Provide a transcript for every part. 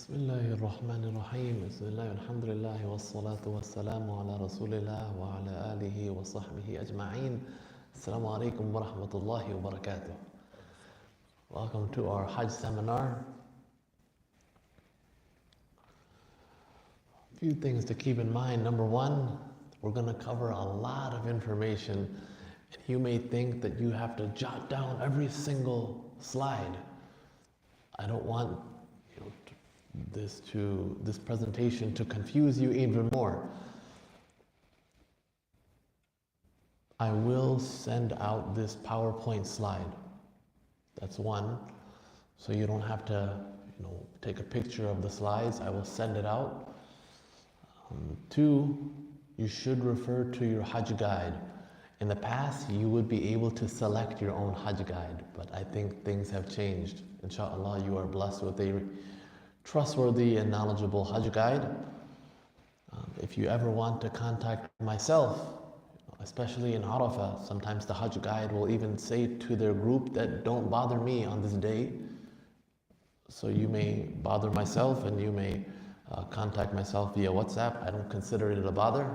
بسم الله الرحمن الرحيم بسم الله والحمد لله والصلاة والسلام على رسول الله وعلى آله وصحبه أجمعين. Assalamu alaikum wa rahmatullahi wa barakatuh. Welcome to our Hajj seminar. A few things to keep in mind. Number one, we're going to cover a lot of information, and you may think that you have to jot down every single slide. I don't want this presentation to confuse you even more. I will send out this PowerPoint slide. That's one. So you don't have to, take a picture of the slides. I will send it out. Two, you should refer to your Hajj guide. In the past, you would be able to select your own Hajj guide, but I think things have changed. Inshallah, you are blessed with a trustworthy and knowledgeable Hajj guide. If you ever want to contact myself, especially in Arafah, sometimes the Hajj guide will even say to their group that don't bother me on this day. So you may bother myself and you may contact myself via WhatsApp. I don't consider it a bother.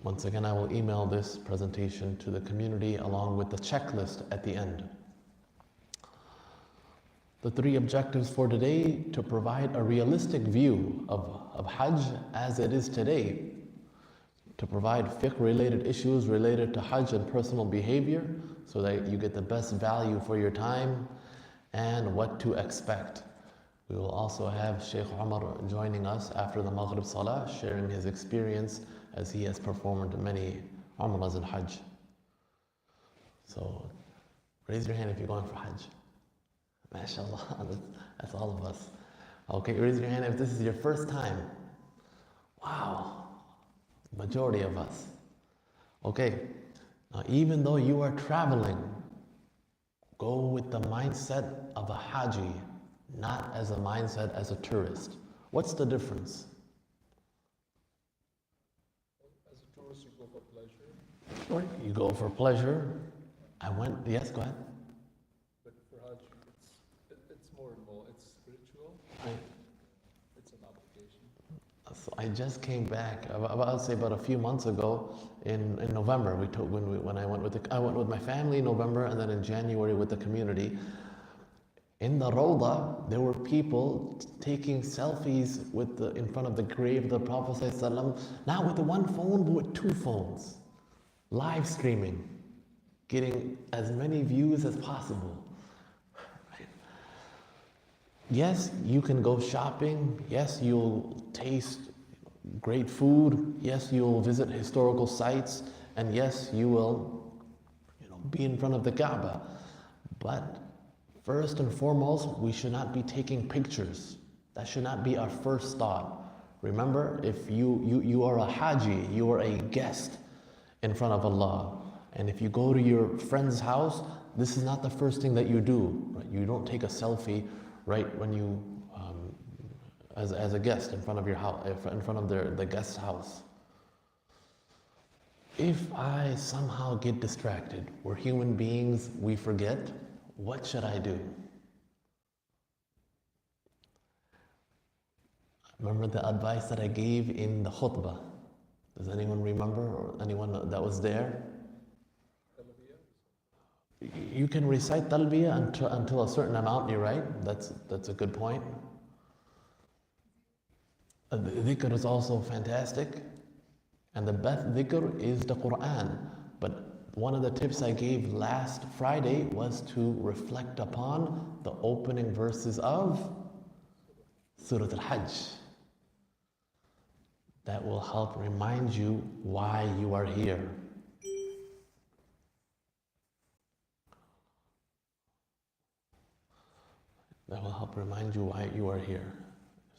Once again, I will email this presentation to the community along with the checklist at the end. The three objectives for today: to provide a realistic view of Hajj as it is today, to provide fiqh-related issues related to Hajj and personal behavior so that you get the best value for your time, and what to expect. We will also have Sheikh Umar joining us after the Maghrib Salah, sharing his experience as he has performed many Umrahs and Hajj. So raise your hand if you're going for Hajj. MashaAllah, that's all of us. Okay, raise your hand if this is your first time. Wow, majority of us. Okay, now even though you are traveling, go with the mindset of a Haji, not as a mindset as a tourist. What's the difference? As a tourist, you go for pleasure. Sure, you go for pleasure. Yes, go ahead. But for Hajj, it's more involved. It's spiritual. Right. It's an obligation. So I just came back, about a few months ago in November. I went with my family in November, and then in January with the community. In the Rawda, there were people taking selfies in front of the grave of the Prophet ﷺ, not with one phone, but with two phones, live streaming, getting as many views as possible. Right? Yes, you can go shopping. Yes, you'll taste great food. Yes, you'll visit historical sites. And yes, you will be in front of the Kaaba. But first and foremost, we should not be taking pictures. That should not be our first thought. Remember, if you are a Haji, you are a guest in front of Allah. And if you go to your friend's house, this is not the first thing that you do. Right? You don't take a selfie right when you, as a guest in front of your house, in front of the guest's house. If I somehow get distracted, we're human beings, we forget. What should I do? Remember the advice that I gave in the khutbah? Does anyone remember, or anyone that was there? You can recite talbiyah until a certain amount, you're right. That's a good point. The dhikr is also fantastic. And the best dhikr is the Quran. But one of the tips I gave last Friday was to reflect upon the opening verses of Surah Al-Hajj. That will help remind you why you are here. That will help remind you why you are here.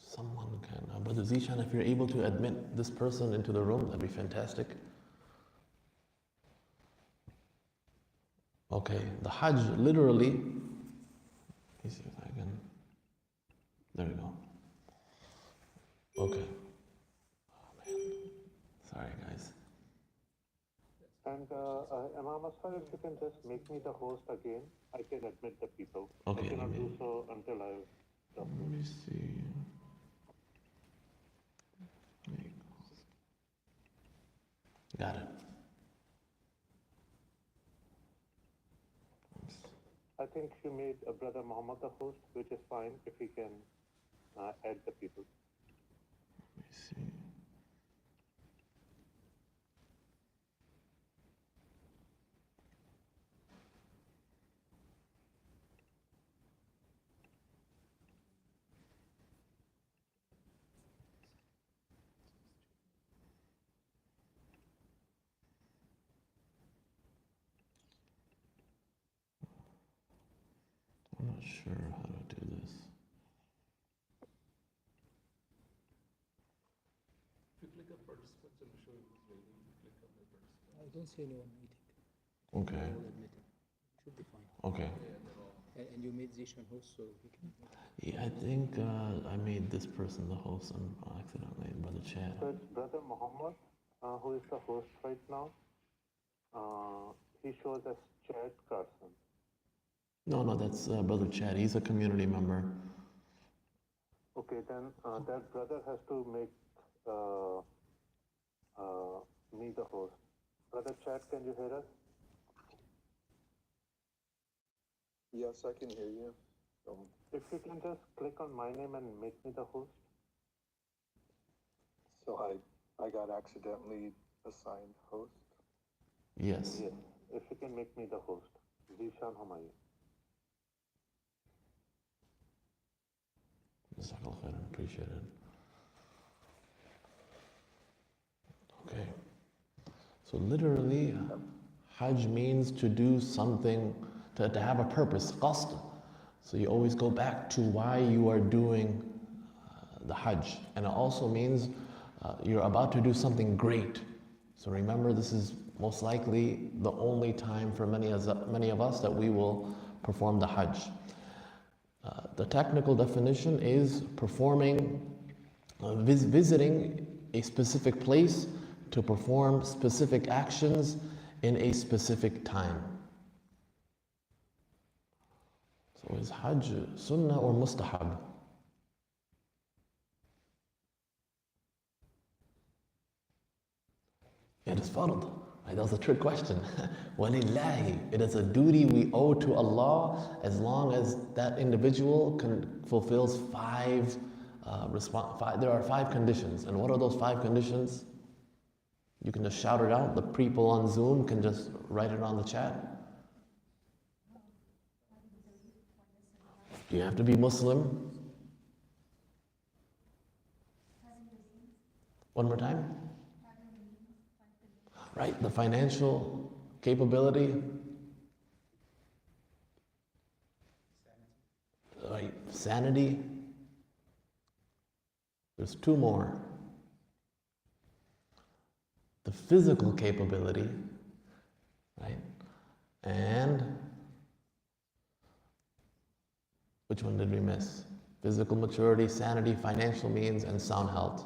Someone can, Brother Zishan, if you're able to admit this person into the room, that'd be fantastic. Okay, the Hajj literally, let me see if I can, there we go. Okay. Oh man, sorry guys. And Imam Azfar, if you can just make me the host again, I can admit the people. Okay, I cannot let me- do so until I stop. Let me see. Got it. I think you made Brother Muhammad the host, which is fine if he can add the people. Let me see. I'm not sure how to do this. If you click on participants, it'll show you who's waiting. You click on the participants. I don't see anyone waiting. Okay. I will admit it. Should be fine. Okay. And you made Zishan host, so he can. Yeah, I think I made this person the host accidentally, Brother Chad. So it's Brother Muhammad who is the host right now. He shows as Chad Carson. No, that's Brother Chad. He's a community member. Okay, then that brother has to make me the host. Brother Chad, can you hear us? Yes, I can hear you. If you can just click on my name and make me the host. So I got accidentally assigned host. Yes. Yes, if you can make me the host. Zishan Humayun. Jazakallah khairan, appreciate it. Okay. So literally, Hajj means to do something, to have a purpose, qasd. So you always go back to why you are doing the Hajj. And it also means you're about to do something great. So remember, this is most likely the only time for many of us that we will perform the Hajj. The technical definition is performing, visiting a specific place to perform specific actions in a specific time. So is Hajj sunnah or mustahab? It is fard. Right, that was a trick question. Walillahi, it is a duty we owe to Allah as long as that individual fulfills five. There are 5 conditions, and what are those 5 conditions? You can just shout it out. The people on Zoom can just write it on the chat. You have to be Muslim. One more time. Right, the financial capability. Right, sanity. There's 2 more. The physical capability, right? And which one did we miss? Physical maturity, sanity, financial means, and sound health.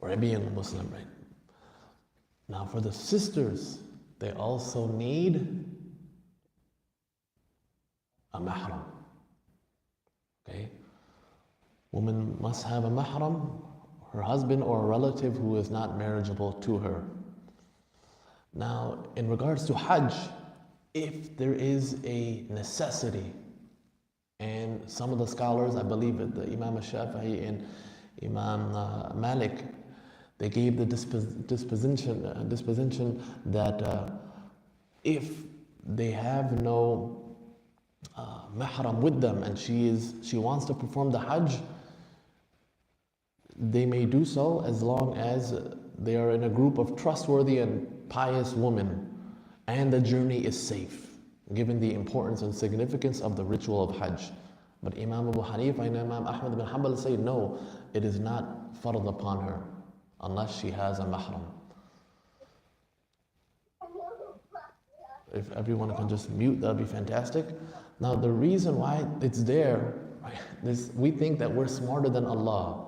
Or being a Muslim, right? Now for the sisters, they also need a mahram. Okay? Woman must have a mahram, her husband or a relative who is not marriageable to her. Now, in regards to Hajj, if there is a necessity, and some of the scholars, I believe that the Imam al-Shafi'i and Imam Malik, they gave the disposition that if they have no mahram with them and she wants to perform the Hajj, they may do so as long as they are in a group of trustworthy and pious women and the journey is safe, given the importance and significance of the ritual of Hajj. But Imam Abu Hanifa and Imam Ahmad bin Hanbal say no, it is not fard upon her unless she has a mahram. If everyone can just mute, that would be fantastic. Now the reason why it's there, we think that we're smarter than Allah.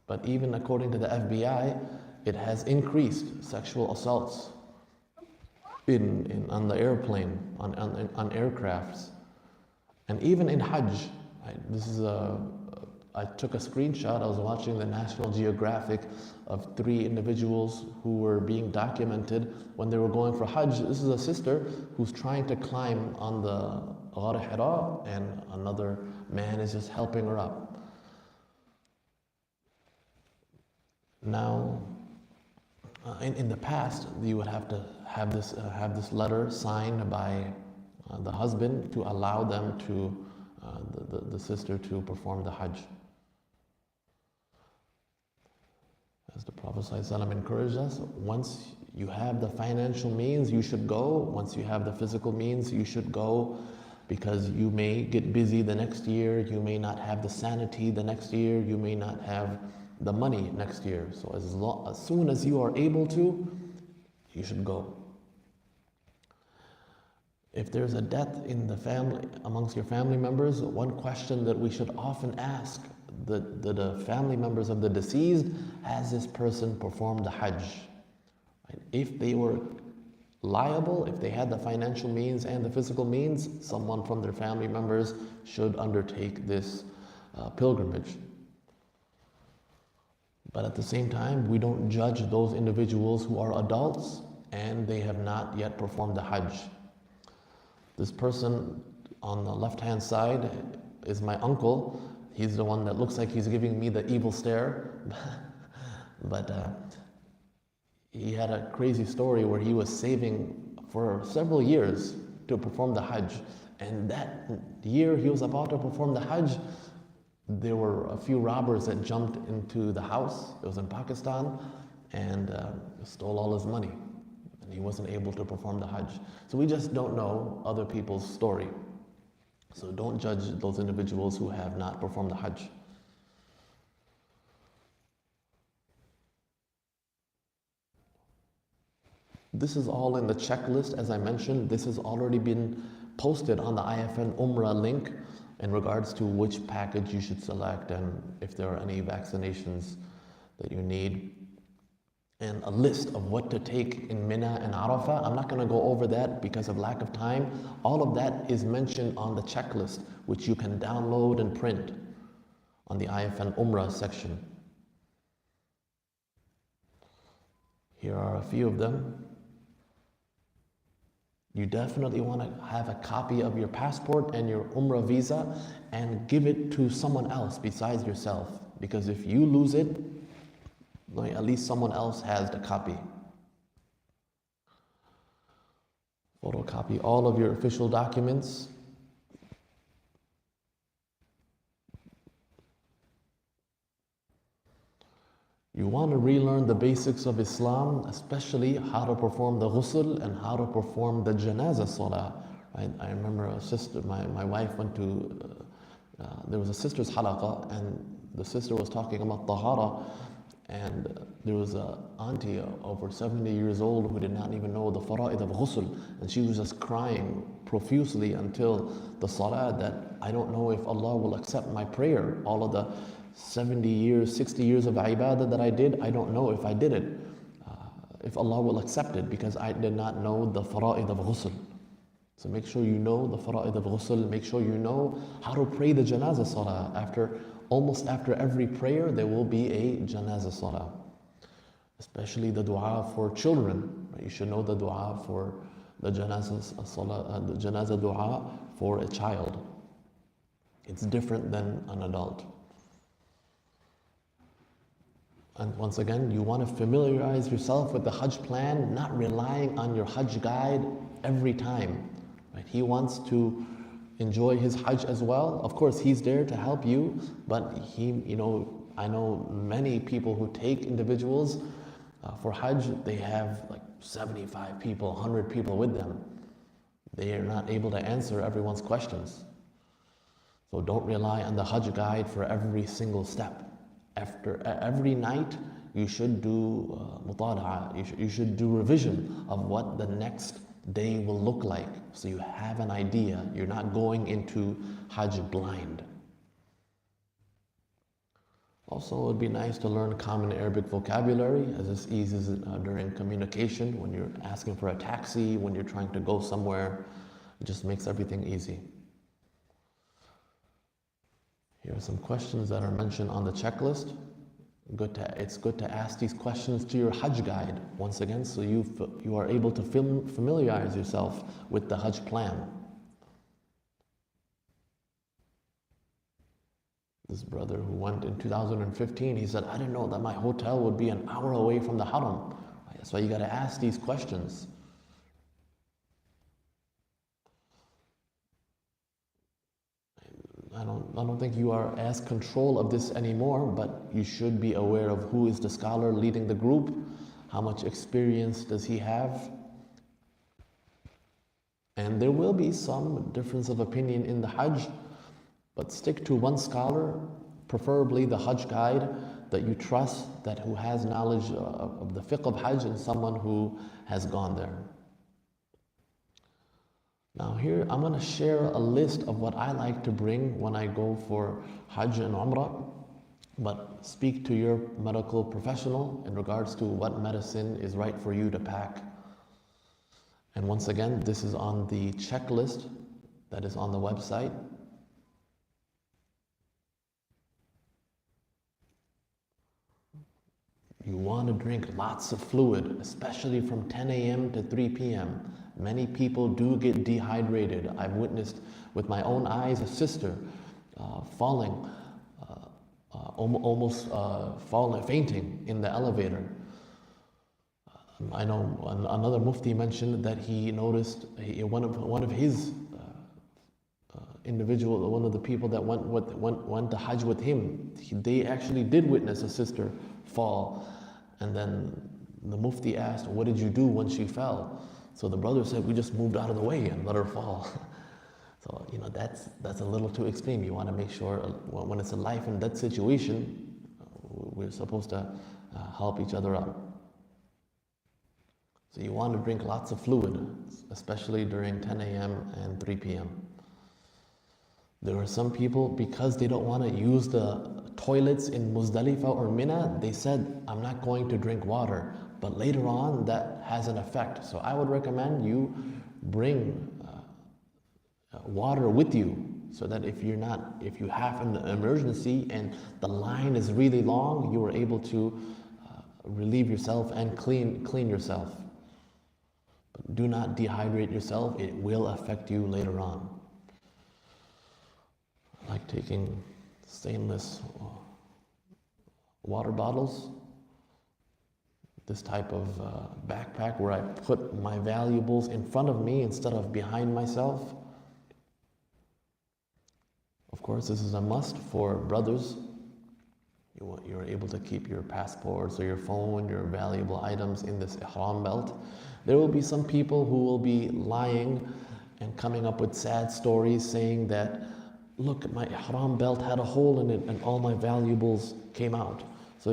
But even according to the FBI, it has increased sexual assaults on the airplane, on aircrafts, and even in Hajj. I took a screenshot. I was watching the National Geographic of 3 individuals who were being documented when they were going for Hajj. This is a sister who's trying to climb on the Ghar Hira, and another man is just helping her up. Now, in the past, you would have to have this letter signed by the husband to allow them to the sister to perform the Hajj. As the Prophet ﷺ encouraged us, once you have the financial means, you should go. Once you have the physical means, you should go, because you may get busy the next year, you may not have the sanity the next year, you may not have the money next year. So as soon as you are able to, you should go. If there's a death in the family, amongst your family members, one question that we should often ask the family members of the deceased: has this person performed the Hajj? Right? If they were liable, if they had the financial means and the physical means, someone from their family members should undertake this pilgrimage. But at the same time, we don't judge those individuals who are adults and they have not yet performed the Hajj. This person on the left-hand side is my uncle. He's the one that looks like he's giving me the evil stare. But he had a crazy story where he was saving for several years to perform the Hajj. And that year he was about to perform the Hajj, there were a few robbers that jumped into the house. It was in Pakistan, and stole all his money. And he wasn't able to perform the Hajj. So we just don't know other people's story. So don't judge those individuals who have not performed the Hajj. This is all in the checklist, as I mentioned. This has already been posted on the IFN Umrah link in regards to which package you should select and if there are any vaccinations that you need. And a list of what to take in Mina and Arafah. I'm not going to go over that because of lack of time. All of that is mentioned on the checklist, which you can download and print on the IFN Umrah section. Here are a few of them. You definitely want to have a copy of your passport and your Umrah visa and give it to someone else besides yourself. Because if you lose it, at least someone else has the copy. Photocopy all of your official documents. You want to relearn the basics of Islam, especially how to perform the ghusl and how to perform the janazah salah. Right? I remember a sister, my wife went to, there was a sister's halaqah, and the sister was talking about tahara, and there was an auntie over 70 years old who did not even know the fara'id of ghusl, and she was just crying profusely until the salah that I don't know if Allah will accept my prayer. All of the 70 years, 60 years of ibadah that I did, I don't know if I did it, if Allah will accept it, because I did not know the fara'id of ghusl. So make sure you know the fara'id of ghusl, make sure you know how to pray the janazah salah. Almost after every prayer, there will be a janazah salah. Especially the dua for children. You should know the dua for the janazah salah, the janazah dua for a child. It's different than an adult. And once again, you want to familiarize yourself with the Hajj plan, not relying on your Hajj guide every time. Right? He wants to enjoy his Hajj as well. Of course, he's there to help you, but I know many people who take individuals for Hajj, they have like 75 people, 100 people with them. They are not able to answer everyone's questions. So don't rely on the Hajj guide for every single step. After every night, you should do mutala'a, you should do revision of what the next day will look like, so you have an idea. You're not going into Hajj blind. Also, it would be nice to learn common Arabic vocabulary, as this eases during communication, when you're asking for a taxi, when you're trying to go somewhere. It just makes everything easy. Here are some questions that are mentioned on the checklist. It's good to ask these questions to your Hajj guide, once again, so you are able to familiarize yourself with the Hajj plan. This brother who went in 2015, he said, I didn't know that my hotel would be an hour away from the Haram. That's why you got to ask these questions. I don't think you are as control of this anymore, but you should be aware of who is the scholar leading the group, how much experience does he have. And there will be some difference of opinion in the Hajj, but stick to one scholar, preferably the Hajj guide that you trust, that who has knowledge of the fiqh of Hajj, and someone who has gone there. Now here, I'm going to share a list of what I like to bring when I go for Hajj and Umrah, but speak to your medical professional in regards to what medicine is right for you to pack. And once again, this is on the checklist that is on the website. You want to drink lots of fluid, especially from 10 a.m. to 3 p.m. Many people do get dehydrated. I've witnessed with my own eyes a sister falling, almost falling, fainting in the elevator. I know another mufti mentioned that he noticed one of his individual, one of the people that went to Hajj with him, they actually did witness a sister fall. And then the mufti asked, what did you do when she fell? So the brother said, we just moved out of the way and let her fall. So, that's a little too extreme. You want to make sure when it's a life and death situation, we're supposed to help each other out. So you want to drink lots of fluid, especially during 10 a.m. and 3 p.m. There are some people, because they don't want to use the toilets in Muzdalifah or Mina, they said, I'm not going to drink water. But later on, that has an effect. So I would recommend you bring water with you, so that if you have an emergency and the line is really long, you are able to relieve yourself and clean yourself. But do not dehydrate yourself. It will affect you later on. I like taking stainless water bottles, this type of backpack where I put my valuables in front of me instead of behind myself. Of course, this is a must for brothers. You're able to keep your passports or your phone, your valuable items in this ihram belt. There will be some people who will be lying and coming up with sad stories saying that, look, my ihram belt had a hole in it and all my valuables came out. So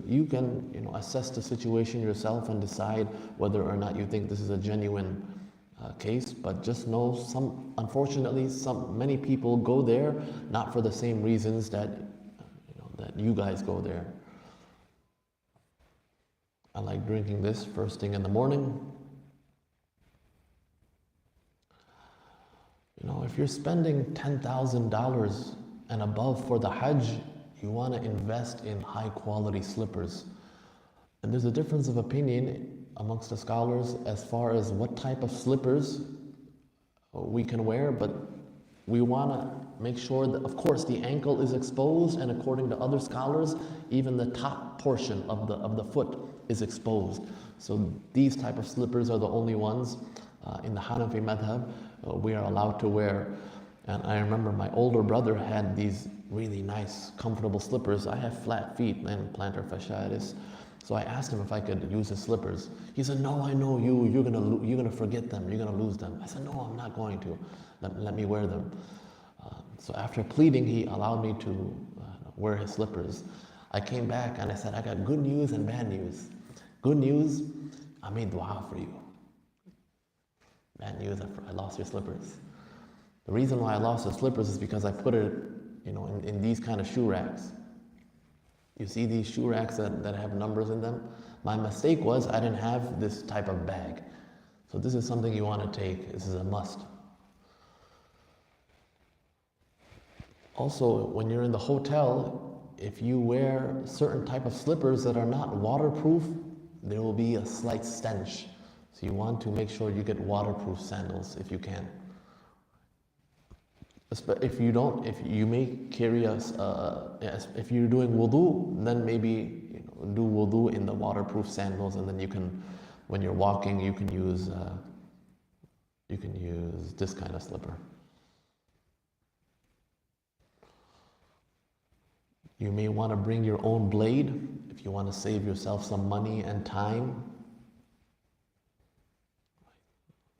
you can assess the situation yourself and decide whether or not you think this is a genuine case. But just know, unfortunately, many people go there not for the same reasons that you guys go there. I like drinking this first thing in the morning. If you're spending $10,000 and above for the Hajj, you want to invest in high quality slippers. And there's a difference of opinion amongst the scholars as far as what type of slippers we can wear, but we want to make sure that, of course, the ankle is exposed, and according to other scholars, even the top portion of the foot is exposed. So these type of slippers are the only ones in the Hanafi madhab we are allowed to wear. And I remember my older brother had these really nice, comfortable slippers. I have flat feet and plantar fasciitis, so I asked him if I could use his slippers. He said, "No, I know you. You're gonna forget them. You're gonna lose them." I said, "No, I'm not going to. Let me wear them." So after pleading, he allowed me to wear his slippers. I came back and I said, "I got good news and bad news. Good news, I made dua for you. Bad news, I lost your slippers." The reason why I lost the slippers is because I put it, in these kind of shoe racks. You see these shoe racks that have numbers in them? My mistake was I didn't have this type of bag. So this is something you want to take. This is a must. Also, when you're in the hotel, if you wear certain type of slippers that are not waterproof, there will be a slight stench. So you want to make sure you get waterproof sandals if you can. If you don't, if you may carry if you're doing wudu, then maybe do wudu in the waterproof sandals, and then you can, when you're walking, you can use this kind of slipper. You may want to bring your own blade if you want to save yourself some money and time.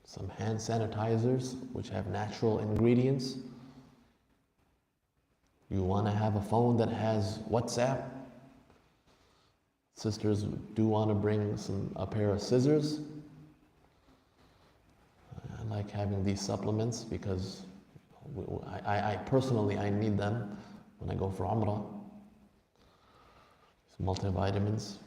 Some hand sanitizers which have natural ingredients. You want to have a phone that has WhatsApp. Sisters do want to bring a pair of scissors. I like having these supplements because I personally need them when I go for Umrah. It's multivitamins.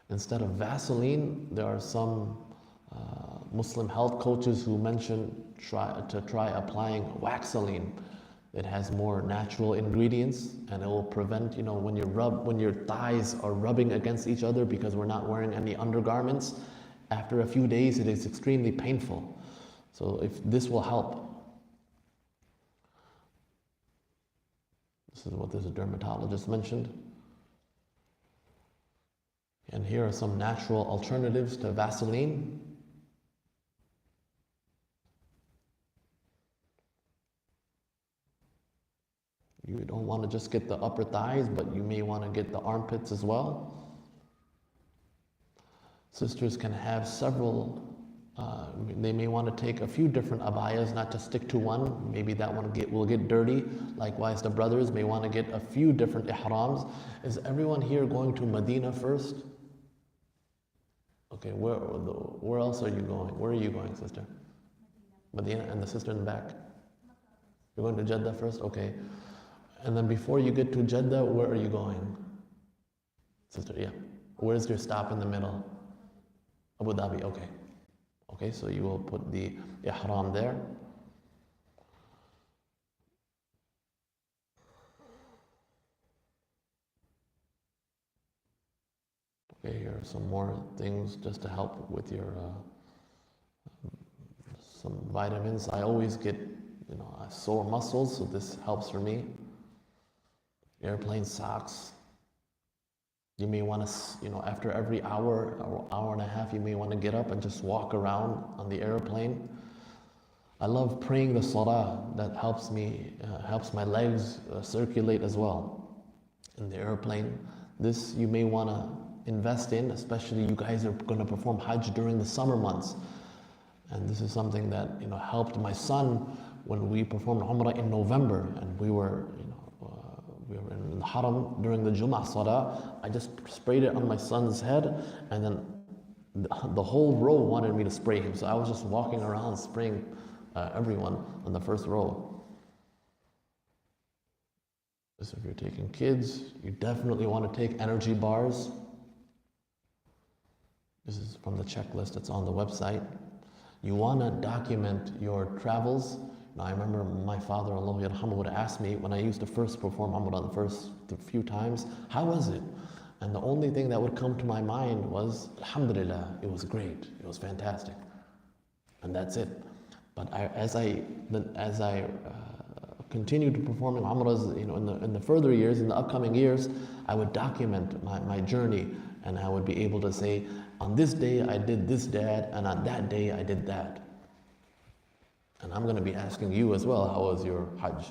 Instead of Vaseline, there are some Muslim health coaches who mention try applying Waxaline. It has more natural ingredients, and it will prevent, when your thighs are rubbing against each other because we're not wearing any undergarments. After a few days, it is extremely painful. So if this will help. This is what this dermatologist mentioned. And here are some natural alternatives to Vaseline. You don't want to just get the upper thighs, but you may want to get the armpits as well. Sisters can have several, they may want to take a few different abayas, not just stick to one. Maybe that one will get dirty. Likewise, the brothers may want to get a few different ihrams. Is everyone here going to Medina first? Okay, where else are you going? Where are you going, sister? Medina, and the sister in the back? You're going to Jeddah first? Okay. And then before you get to Jeddah, where are you going? Sister, yeah. Where's your stop in the middle? Abu Dhabi, okay. Okay, so you will put the ihram there. Okay, here are some more things just to help with your some vitamins. I always get sore muscles, so this helps for me. Airplane socks. You may want to, after every hour or hour and a half, you may want to get up and just walk around on the airplane. I love praying the salah. That helps me, helps my legs circulate as well in the airplane. This you may want to invest in, especially you guys are going to perform Hajj during the summer months. And this is something that helped my son when we performed Umrah in November, and we were in the Haram during the Jum'ah Salah. I just sprayed it on my son's head, and then the whole row wanted me to spray him. So I was just walking around spraying everyone on the first row. So if you're taking kids, you definitely want to take energy bars. This is from the checklist that's on the website. You want to document your travels. Now, I remember my father, Allah yarhamah, would ask me when I used to first perform Umrah the first few times, how was it? And the only thing that would come to my mind was, Alhamdulillah, it was great, it was fantastic. And that's it. But as I continued to perform Umrahs, in the further years, in the upcoming years, I would document my journey, and I would be able to say, on this day I did this, Dad, and on that day I did that. And I'm going to be asking you as well, how was your Hajj?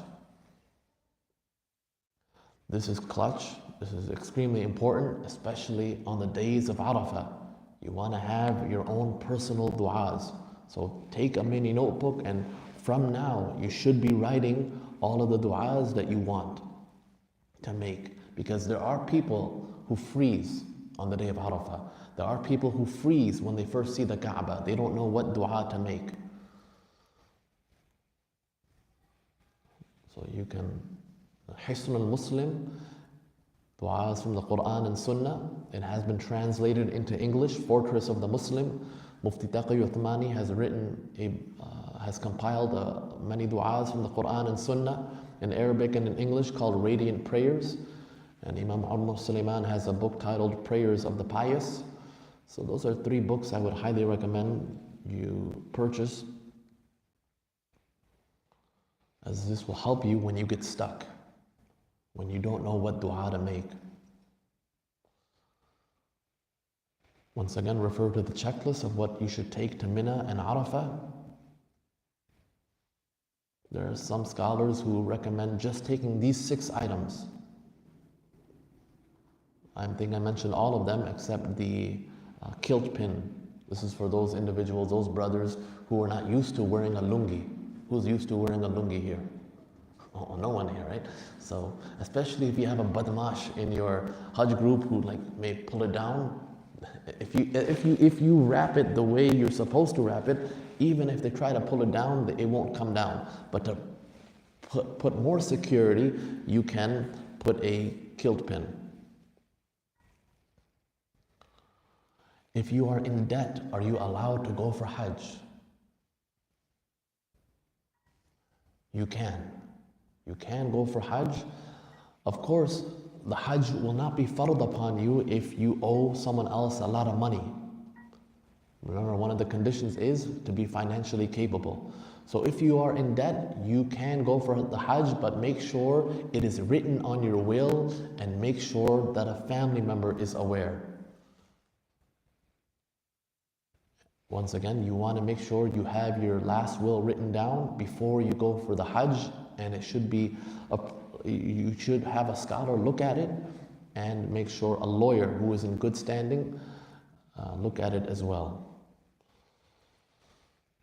This is clutch. This is extremely important, especially on the days of Arafah. You want to have your own personal du'as. So take a mini notebook, and from now you should be writing all of the du'as that you want to make. Because there are people who freeze on the day of Arafah. There are people who freeze when they first see the Kaaba. They don't know what du'a to make. So you can, Hisn al-Muslim, du'as from the Quran and Sunnah. It has been translated into English, Fortress of the Muslim. Mufti Taqi Uthmani has compiled many du'as from the Quran and Sunnah in Arabic and in English called Radiant Prayers. And Imam Umar Sulaiman has a book titled Prayers of the Pious. So those are 3 books I would highly recommend you purchase, as this will help you when you get stuck, when you don't know what dua to make. Once again, refer to the checklist of what you should take to Mina and Arafah. There are some scholars who recommend just taking these 6 items. I think I mentioned all of them except the kilt pin. This is for those individuals, those brothers who are not used to wearing a lungi. Who's used to wearing a lungi here? Oh, no one here, right? So, especially if you have a badmash in your Hajj group who may pull it down, if you wrap it the way you're supposed to wrap it, even if they try to pull it down, it won't come down. But to put more security, you can put a kilt pin. If you are in debt, are you allowed to go for Hajj? You can. You can go for Hajj. Of course, the Hajj will not be fard upon you if you owe someone else a lot of money. Remember, one of the conditions is to be financially capable. So if you are in debt, you can go for the Hajj, but make sure it is written on your will and make sure that a family member is aware. Once again, you want to make sure you have your last will written down before you go for the Hajj, and it should be, you should have a scholar look at it and make sure a lawyer who is in good standing look at it as well.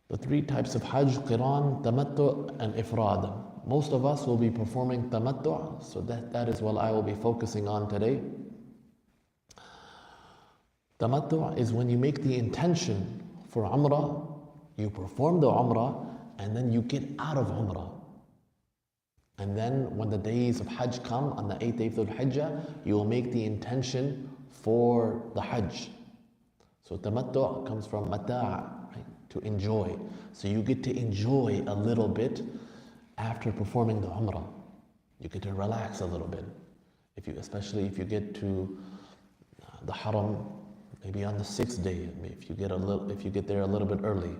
The 3 types of Hajj: Qiran, Tamattu, and Ifrad. Most of us will be performing Tamattu, so that is what I will be focusing on today. Tamattu is when you make the intention for Umrah, you perform the Umrah, and then you get out of Umrah. And then when the days of Hajj come, on the 8th day of Hajj, you will make the intention for the Hajj. So Tamattu comes from mata', right? To enjoy. So you get to enjoy a little bit after performing the Umrah. You get to relax a little bit. Especially if you get to the Haram, maybe on the 6th day, if you get there a little bit early.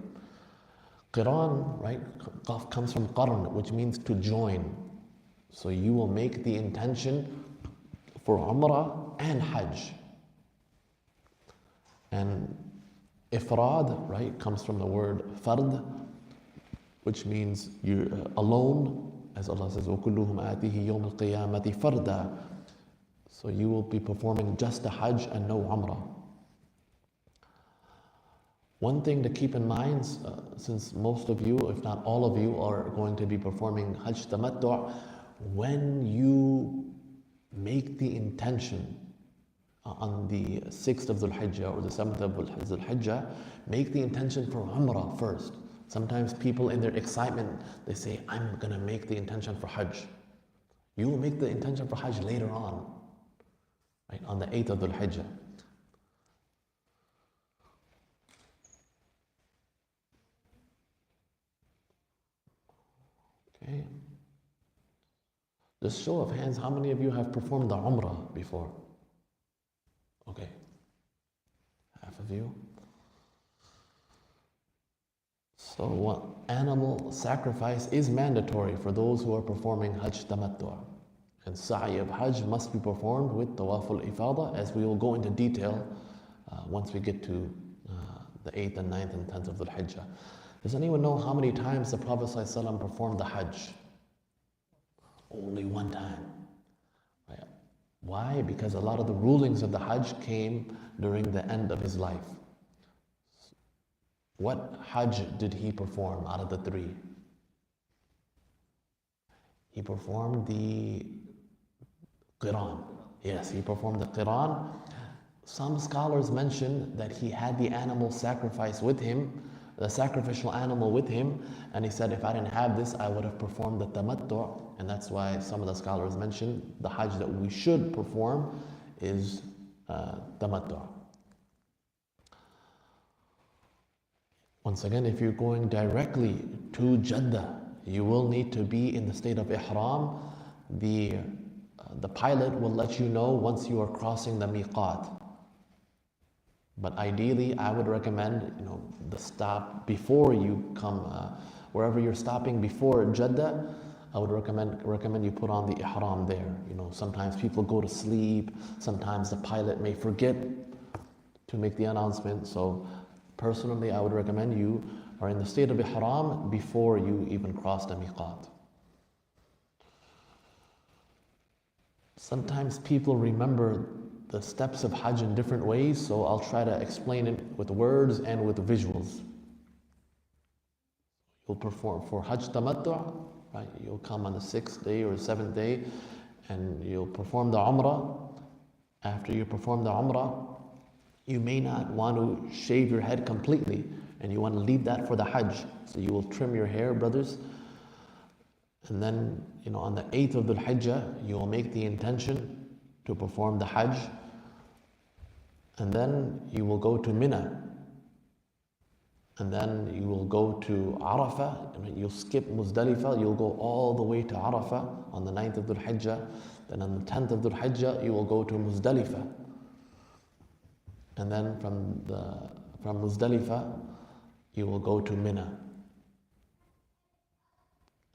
Qiran, right, comes from qarn, which means to join. So you will make the intention for Umrah and Hajj. And Ifrad, right, comes from the word fard, which means you're alone, as Allah says, وَكُلُّهُمْ آتِهِ يَوْمَ الْقِيَامَةِ فَرْدًا. So you will be performing just the Hajj and no Umrah. One thing to keep in mind, since most of you, if not all of you, are going to be performing Hajj Tamattu', when you make the intention on the 6th of Dhul Hijjah or the 7th of Dhul Hijjah, make the intention for Umrah first. Sometimes people in their excitement, they say, I'm going to make the intention for Hajj. You will make the intention for Hajj later on, right, on the 8th of Dhul Hijjah. Okay. Just show of hands, how many of you have performed the Umrah before? Okay. Half of you. So animal sacrifice is mandatory for those who are performing Hajj Tamattu'. And Sa'i of Hajj must be performed with Tawaful Ifada, as we will go into detail once we get to the 8th and 9th and 10th of Dhul Hijjah. Does anyone know how many times the Prophet ﷺ performed the Hajj? Only 1 time. Right? Why? Because a lot of the rulings of the Hajj came during the end of his life. What Hajj did he perform out of the 3? He performed the Qiran. Yes, he performed the Qiran. Some scholars mention that he had the animal sacrifice with him. the sacrificial animal with him, and he said, if I didn't have this, I would have performed the tamattu', and that's why some of the scholars mention the Hajj that we should perform is tamattu'. Once again, if you're going directly to Jeddah, you will need to be in the state of ihram. The pilot will let you know once you are crossing the miqat. But ideally, I would recommend, the stop before you come, wherever you're stopping before Jeddah, I would recommend you put on the ihram there. Sometimes people go to sleep. Sometimes the pilot may forget to make the announcement. So personally, I would recommend you are in the state of ihram before you even cross the miqat. Sometimes people remember the steps of Hajj in different ways, so I'll try to explain it with words and with visuals. You'll perform for Hajj tamattu', right? You'll come on the 6th day or 7th day, and you'll perform the Umrah. After you perform the Umrah, you may not want to shave your head completely, and you want to leave that for the Hajj. So you will trim your hair, brothers. And then, on the 8th of Dhul Hijjah, you will make the intention to perform the Hajj. And then you will go to Mina. And then you will go to Arafah. And you'll skip Muzdalifah. You'll go all the way to Arafah on the 9th of Dhul Hijjah. Then on the 10th of Dhul Hijjah, you will go to Muzdalifah. And then from Muzdalifah, you will go to Mina.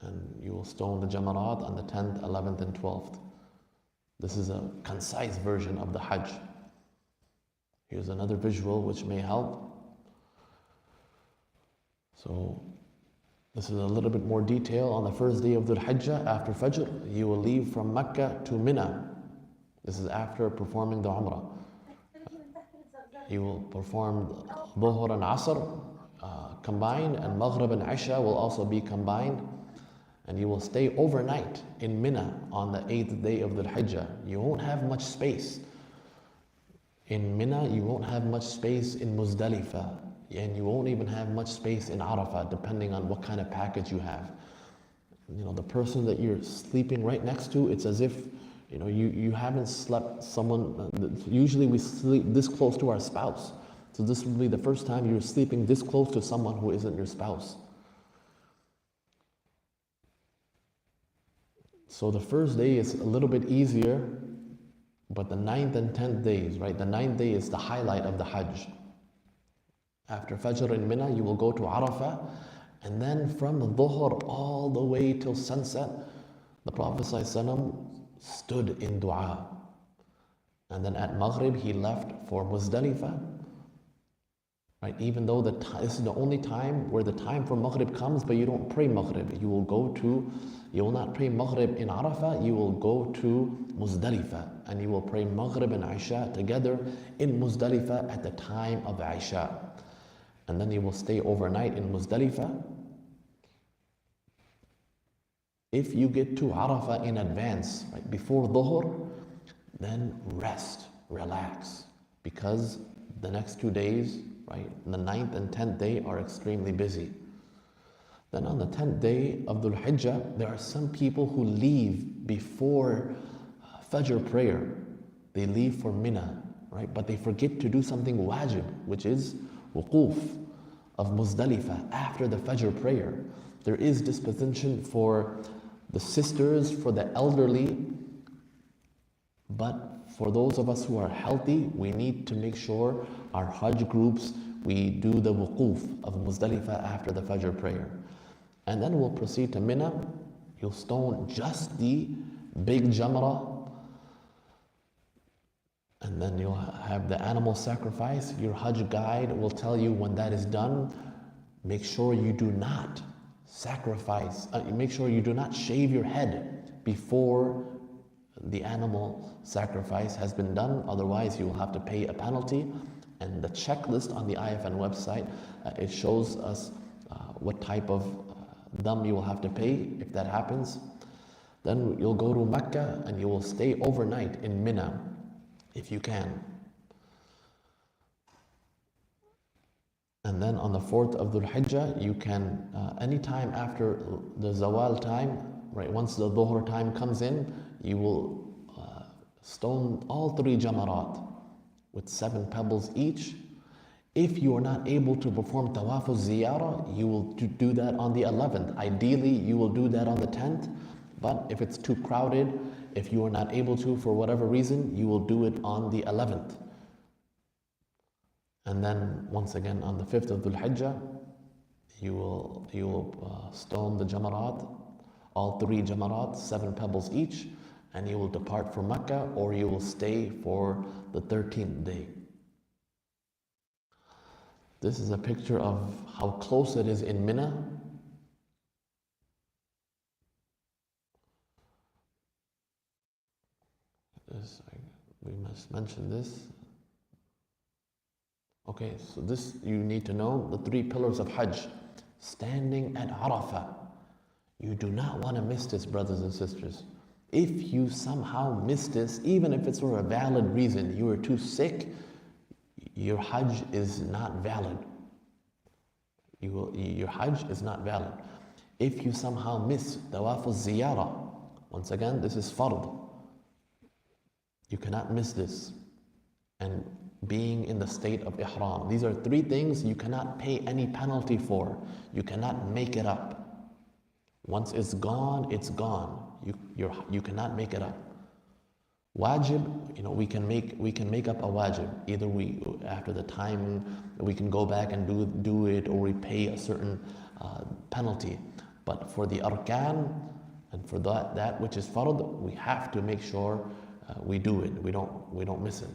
And you will stone the Jamarat on the 10th, 11th, and 12th. This is a concise version of the Hajj. Here's another visual which may help. So, this is a little bit more detail. On the first day of Dhul Hijjah, after Fajr, you will leave from Mecca to Mina. This is after performing the Umrah. You will perform Dhuhr and Asr combined, and Maghrib and Isha will also be combined. And you will stay overnight in Mina on the 8th day of Dhul Hijjah. You won't have much space. In Mina, you won't have much space in Muzdalifah. And you won't even have much space in Arafah, depending on what kind of package you have. The person that you're sleeping right next to, it's as if you haven't slept someone. Usually we sleep this close to our spouse. So this will be the first time you're sleeping this close to someone who isn't your spouse. So the first day is a little bit easier, but the 9th and 10th days, right? The 9th day is the highlight of the Hajj. After Fajr in Mina, you will go to Arafah, and then from the Dhuhr all the way till sunset, the Prophet ﷺ stood in dua. And then at Maghrib, he left for Muzdalifah. Right? Even though this is the only time where the time for Maghrib comes, but you don't pray Maghrib. You will not pray Maghrib in Arafah, you will go to Muzdalifah, and you will pray Maghrib and Isha together in Muzdalifah at the time of Isha. And then you will stay overnight in Muzdalifah. If you get to Arafah in advance, right, before Dhuhr, then rest, relax, because the next 2 days, right, the 9th and 10th day are extremely busy. Then on the 10th day of Dhul Hijjah, there are some people who leave before Fajr prayer. They leave for Mina, right? But they forget to do something wajib, which is wuquf of Muzdalifah after the Fajr prayer. There is dispensation for the sisters, for the elderly, but for those of us who are healthy, we need to make sure our Hajj groups, we do the wuquf of Muzdalifah after the Fajr prayer. And then we'll proceed to Mina. You'll stone just the big Jamrah. And then you'll have the animal sacrifice. Your Hajj guide will tell you when that is done. Make sure you do not sacrifice, make sure you do not shave your head before the animal sacrifice has been done. Otherwise, you will have to pay a penalty. And the checklist on the IFN website, it shows us what type of dam you will have to pay if that happens. Then you'll go to Mecca and you will stay overnight in Mina if you can. And then on the 4th of Dhul Hijjah, you can, anytime after the Zawal time, right, once the Dhuhr time comes in, you will stone all 3 Jamarat with 7 pebbles each. If you are not able to perform Tawaf al-Ziyarah, you will do that on the 11th. Ideally, you will do that on the 10th, but if it's too crowded, if you are not able to for whatever reason, you will do it on the 11th. And then once again on the 5th of Dhul Hijjah, you will stone the Jamarat, all 3 Jamarat, 7 pebbles each, and you will depart for Mecca, or you will stay for the 13th day. This is a picture of how close it is in Mina. We must mention this. Okay, so this you need to know, the 3 pillars of Hajj. Standing at Arafah. You do not want to miss this, brothers and sisters. If you somehow miss this, even if it's for a valid reason, you are too sick, your Hajj is not valid. Your Hajj is not valid. If you somehow miss Tawaf al-Ziyarah, once again, this is fard. You cannot miss this. And being in the state of Ihram. These are 3 things you cannot pay any penalty for. You cannot make it up. Once it's gone, it's gone. You cannot make it up. Wajib, we can make up a wajib. Either after the time, we can go back and do it, or we pay a certain penalty. But for the arkan, and for that which is fard, we have to make sure we do it. We don't miss it.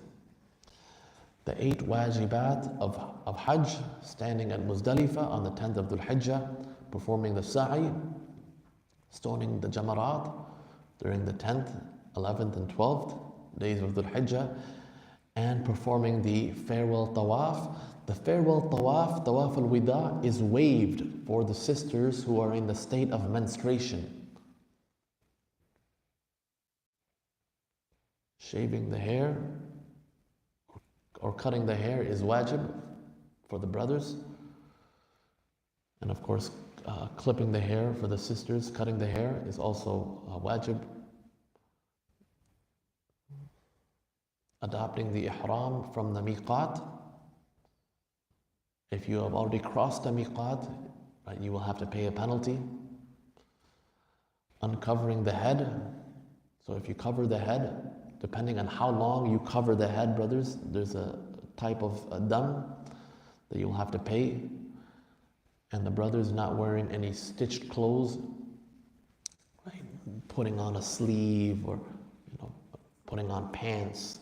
The 8 wajibat of Hajj: standing at Muzdalifah on the 10th of Dhul Hijjah, performing the sa'i, stoning the Jamarat during the 10th, 11th and 12th days of Dhul Hijjah, and performing the farewell tawaf. The farewell tawaf, Tawaf al-Wida, is waived for the sisters who are in the state of menstruation. Shaving the hair or cutting the hair is wajib for the brothers. And of course, clipping the hair for the sisters, cutting the hair is also wajib. Adopting the ihram from the miqat. If you have already crossed the miqat, right, you will have to pay a penalty. Uncovering the head. So if you cover the head, depending on how long you cover the head, brothers, there's a type of dam that you'll have to pay. And the brothers not wearing any stitched clothes, right? Putting on a sleeve, or putting on pants.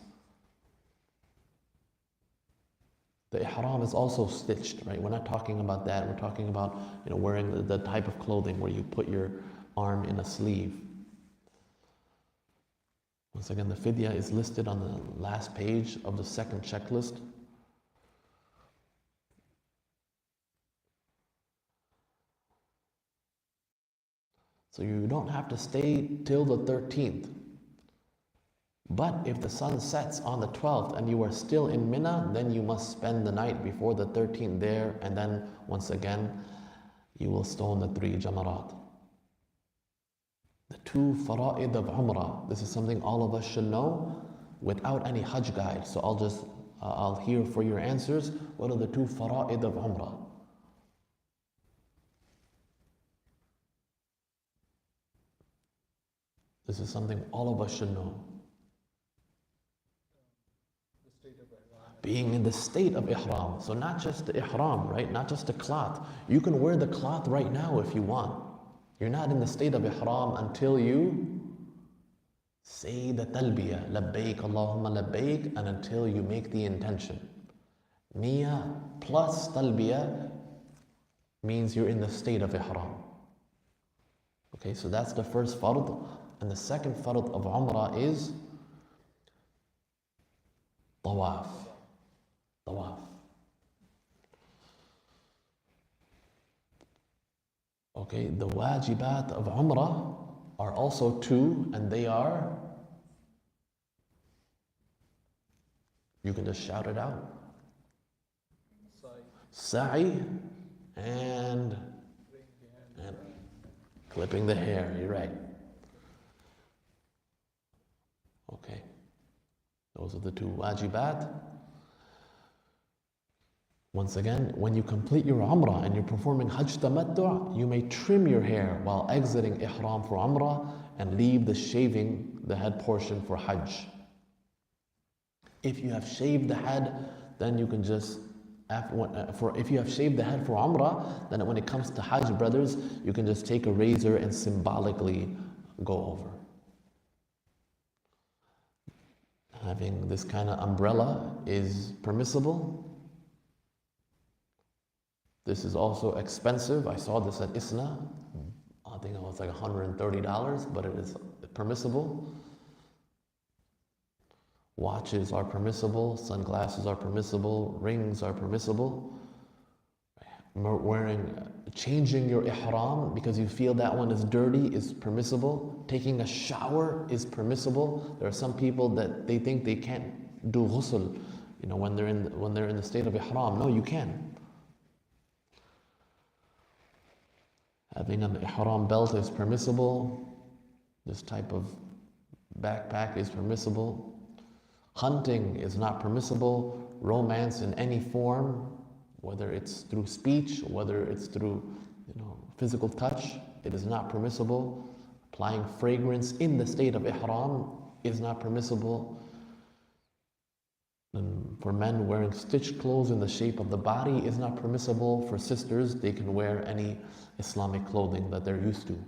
The ihram is also stitched, right? We're not talking about that. We're talking about wearing the type of clothing where you put your arm in a sleeve. Once again, the fidya is listed on the last page of the second checklist. So you don't have to stay till the 13th. But if the sun sets on the 12th and you are still in Mina, then you must spend the night before the 13th there, and then once again, you will stone the 3 Jamarat. The 2 fara'id of Umrah. This is something all of us should know without any Hajj guide. So I'll hear for your answers. What are the 2 fara'id of Umrah? This is something all of us should know. Being in the state of ihram. So not just the ihram, right? Not just the cloth. You can wear the cloth right now if you want. You're not in the state of ihram until you say the talbiyah, labbaik Allahumma labbaik, and until you make the intention. Niyyah plus talbiyah means you're in the state of ihram. Okay, so that's the first fard. And the second fard of Umrah is tawaf. Tawaf. Okay, the wajibat of Umrah are also 2, and they are, you can just shout it out. sa'i, and clipping the hair. You're right. Okay. Those are the two wajibat. Once again, when you complete your umrah and you're performing Hajj tamattu', you may trim your hair while exiting ihram for umrah and leave the shaving the head portion for Hajj. If you have shaved the head, then you can just, if you have shaved the head for umrah, then when it comes to Hajj, brothers, you can just take a razor and symbolically go over. Having this kind of umbrella is permissible. This is also expensive. I saw this at Isna. I think it was like $130, but it is permissible. Watches are permissible, sunglasses are permissible, rings are permissible. Changing your ihram because you feel that one is dirty is permissible. Taking a shower is permissible. There are some people that they think they can't do ghusl, when they're in the state of ihram. No, you can. Having an ihram belt is permissible. This type of backpack is permissible. Hunting is not permissible. Romance in any form, whether it's through speech, whether it's through physical touch, it is not permissible. Applying fragrance in the state of ihram is not permissible. And for men, wearing stitched clothes in the shape of the body is not permissible. For sisters, they can wear any Islamic clothing that they're used to.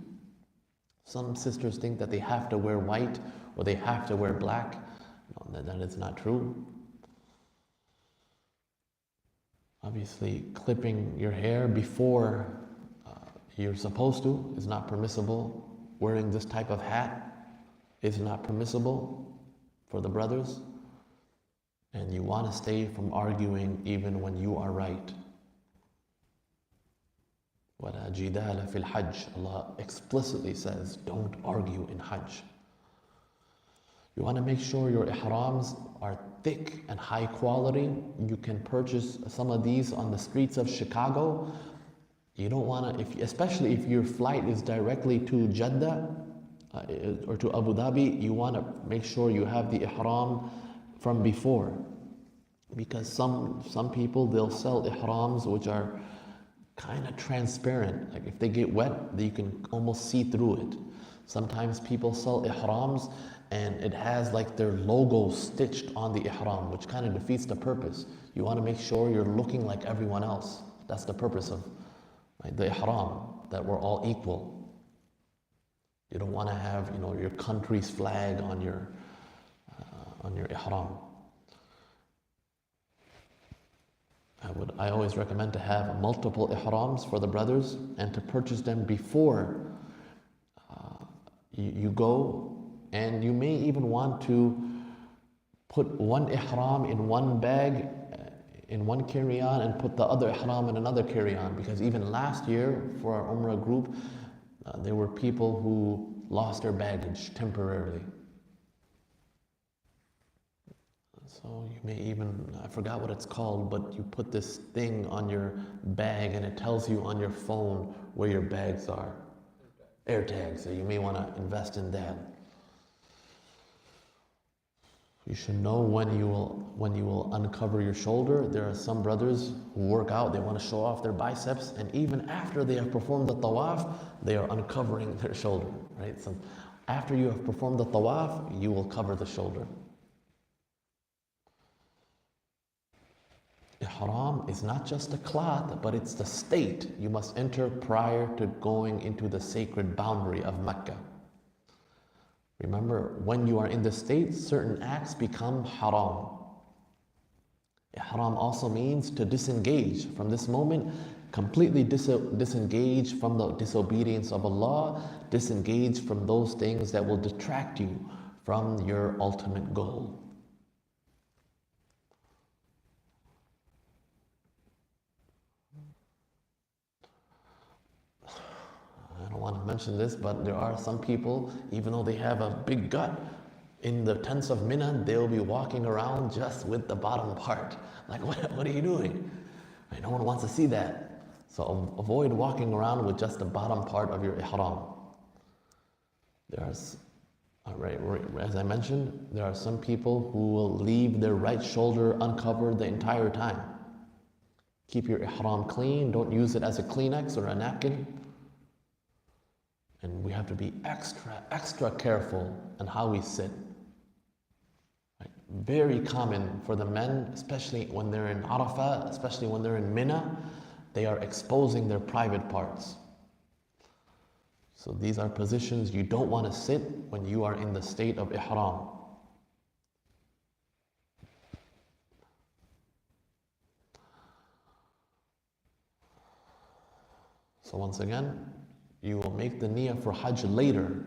Some sisters think that they have to wear white or they have to wear black. No, that is not true. Obviously, clipping your hair before you're supposed to is not permissible. Wearing this type of hat is not permissible for the brothers. And you want to stay from arguing even when you are right. وَلَا جِدَالَ فِي الْحَجِّ. Allah explicitly says, don't argue in Hajj. You want to make sure your ihrams are thick and high quality. You can purchase some of these on the streets of Chicago. You don't want to, especially if your flight is directly to Jeddah or to Abu Dhabi, you want to make sure you have the ihram from before. Because some people, they'll sell ihrams which are kind of transparent. Like if they get wet, you can almost see through it. Sometimes people sell ihrams and it has like their logo stitched on the ihram, which kind of defeats the purpose. You want to make sure you're looking like everyone else. That's the purpose of the ihram, that we're all equal. You don't want to have your country's flag on your ihram. I always recommend to have multiple ihrams for the brothers and to purchase them before you go. And you may even want to put one ihram in one bag, in one carry-on, and put the other ihram in another carry-on. Because even last year, for our Umrah group, there were people who lost their baggage temporarily. So you may even, I forgot what it's called, but you put this thing on your bag and it tells you on your phone where your bags are. AirTags. So you may want to invest in that. You should know when you will uncover your shoulder. There are some brothers who work out, they want to show off their biceps, and even after they have performed the tawaf, they are uncovering their shoulder, right? So after you have performed the tawaf, you will cover the shoulder. Ihram is not just a cloth, but it's the state you must enter prior to going into the sacred boundary of Mecca. Remember, when you are in the state, certain acts become haram. Ihram also means to disengage from this moment, completely disengage from the disobedience of Allah, disengage from those things that will detract you from your ultimate goal. I don't want to mention this, but there are some people, even though they have a big gut, in the tents of Mina, they'll be walking around just with the bottom part. Like, what are you doing? Right? No one wants to see that. So avoid walking around with just the bottom part of your ihram. As I mentioned, there are some people who will leave their right shoulder uncovered the entire time. Keep your ihram clean. Don't use it as a Kleenex or a napkin. And we have to be extra careful on how we sit. Right? Very common for the men, especially when they're in Arafah, especially when they're in Mina, they are exposing their private parts. So these are positions you don't want to sit when you are in the state of ihram. So once again, you will make the niyyah for Hajj later.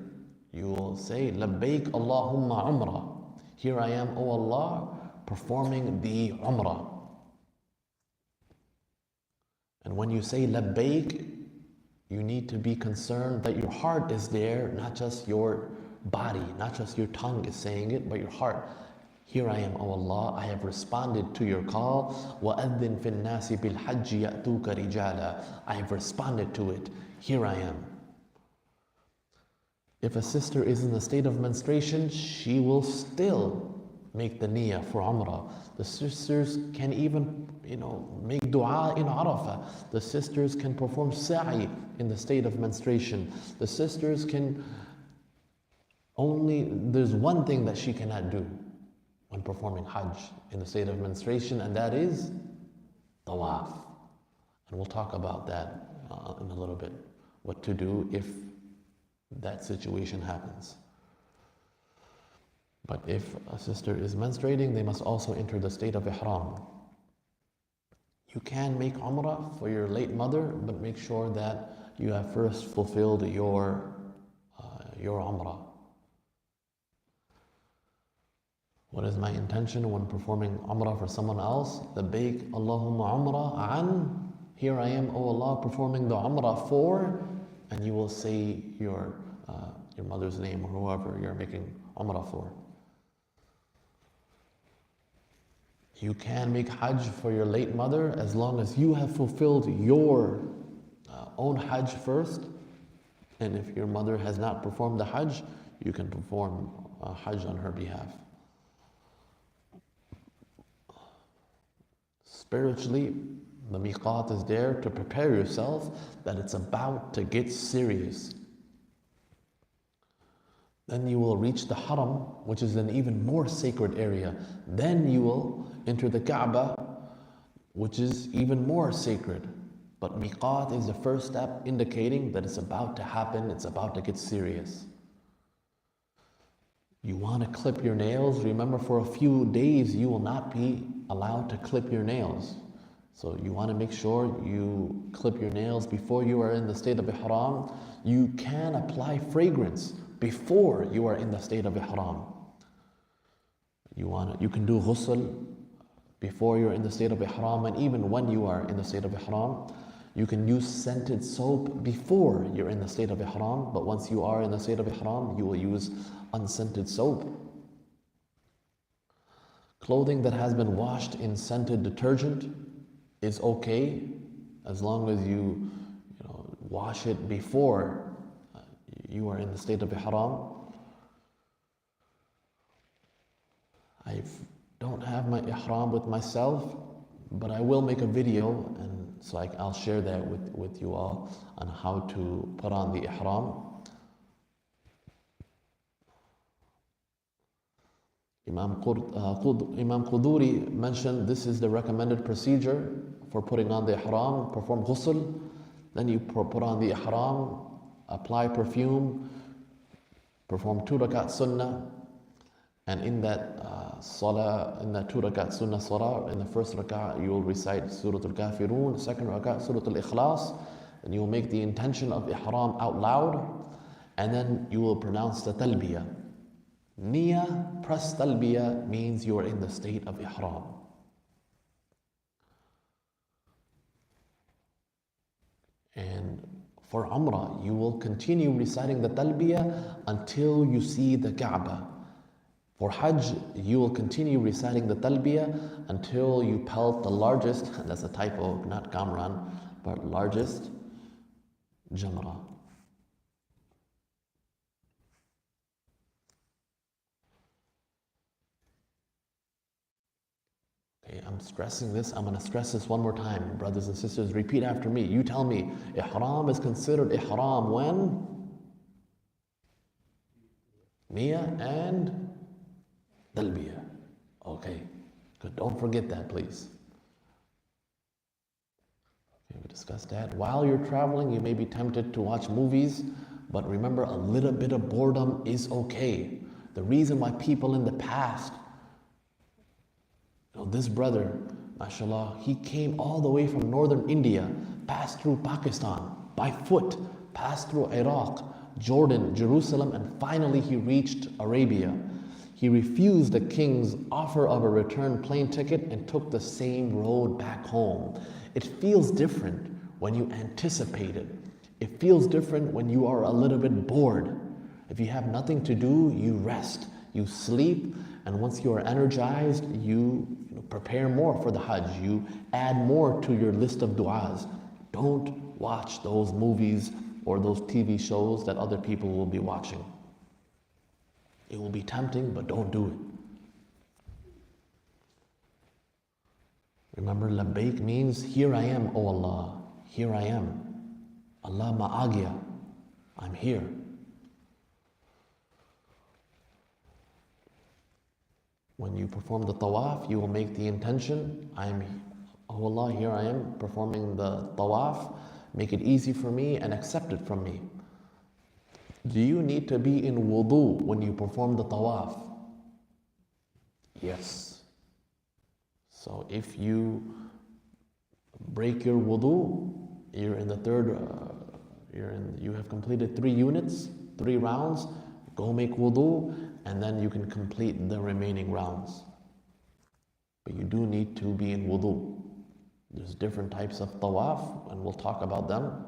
You will say, Labbaik Allahumma Umrah. Here I am, O Allah, performing the Umrah. And when you say Labbaik, you need to be concerned that your heart is there, not just your body, not just your tongue is saying it, but your heart. Here I am, O Allah, I have responded to your call. وَأَذِّن فِي النَّاسِ بِالْحَجِّ يَأْتُوكَ رِجَالًا. I have responded to it. Here I am. If a sister is in the state of menstruation, she will still make the niyyah for Umrah. The sisters can even, make dua in Arafah. The sisters can perform sa'i in the state of menstruation. The sisters can there's one thing that she cannot do when performing Hajj in the state of menstruation, and that is tawaf. And we'll talk about that in a little bit, what to do if that situation happens. But if a sister is menstruating, they must also enter the state of ihram. You can make Umrah for your late mother, but make sure that you have first fulfilled your Umrah. What is my intention when performing Umrah for someone else? Labbaik Allahumma Umrah an. Here I am, O Allah, performing the Umrah for, and you will say your mother's name or whoever you're making Umrah for. You can make Hajj for your late mother as long as you have fulfilled your own Hajj first. And if your mother has not performed the Hajj, you can perform Hajj on her behalf. Spiritually, the miqat is there to prepare yourself that it's about to get serious. Then you will reach the haram, which is an even more sacred area. Then you will enter the Kaaba, which is even more sacred. But miqat is the first step indicating that it's about to happen, it's about to get serious. You want to clip your nails? Remember, for a few days you will not be allowed to clip your nails. So you want to make sure you clip your nails before you are in the state of ihram. You can apply fragrance before you are in the state of ihram. You can do ghusl before you're in the state of ihram, and even when you are in the state of ihram. You can use scented soap before you're in the state of ihram, but once you are in the state of ihram, you will use unscented soap. Clothing that has been washed in scented detergent is okay as long as you wash it before you are in the state of ihram. I don't have my ihram with myself, but I will make a video, and so I'll share that with you all on how to put on the ihram. Imam Quduri mentioned this is the recommended procedure for putting on the ihram. Perform ghusl, then you put on the ihram, apply perfume, perform 2 rakat sunnah, and in that salah, in that 2 rakat sunnah salah, in the first rakat you will recite Surah Al-Kafirun, second rakat Surah Al-Ikhlas, and you will make the intention of ihram out loud, and then you will pronounce the talbiyah. Niyyah plus talbiyah means you are in the state of ihram. And for Umrah, you will continue reciting the talbiyah until you see the Kaaba. For Hajj, you will continue reciting the talbiyah until you pelt the largest, that's a typo, not Kamran, but largest jamrah. Okay, I'm stressing this. I'm going to stress this one more time. Brothers and sisters, repeat after me. You tell me, ihram is considered ihram when? Niyah and talbiyah. Okay, good. Don't forget that, please. Okay, we discussed that. While you're traveling, you may be tempted to watch movies, but remember, a little bit of boredom is okay. The reason why people in the past, this brother, mashallah, he came all the way from northern India, passed through Pakistan by foot, passed through Iraq, Jordan, Jerusalem, and finally he reached Arabia. He refused the king's offer of a return plane ticket and took the same road back home. It feels different when you anticipate it. It feels different when you are a little bit bored. If you have nothing to do, you rest, you sleep, and once you are energized, you prepare more for the Hajj. You add more to your list of du'as. Don't watch those movies or those TV shows that other people will be watching. It will be tempting, but don't do it. Remember, labbaik means, here I am, O Allah. Here I am. Allah ma'agya. I'm here. When you perform the tawaf, you will make the intention, oh Allah, here I am performing the tawaf. Make it easy for me and accept it from me. Do you need to be in wudu when you perform the tawaf? Yes. So if you break your wudu, you're in the third, you have completed 3 units, 3 rounds, go make wudu, and then you can complete the remaining rounds. But you do need to be in wudu. There's different types of tawaf, and we'll talk about them.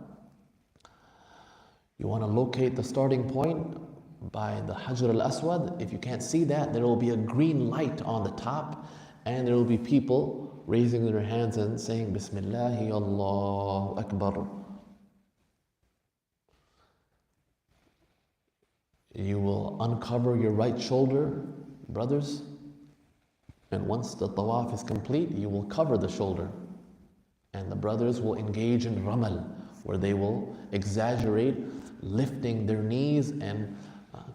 You want to locate the starting point by the Hajar al-Aswad. If you can't see that, there will be a green light on the top, and there will be people raising their hands and saying, Bismillahi Allahu Akbar. You will uncover your right shoulder, brothers, and once the tawaf is complete, you will cover the shoulder. And the brothers will engage in ramal, where they will exaggerate, lifting their knees and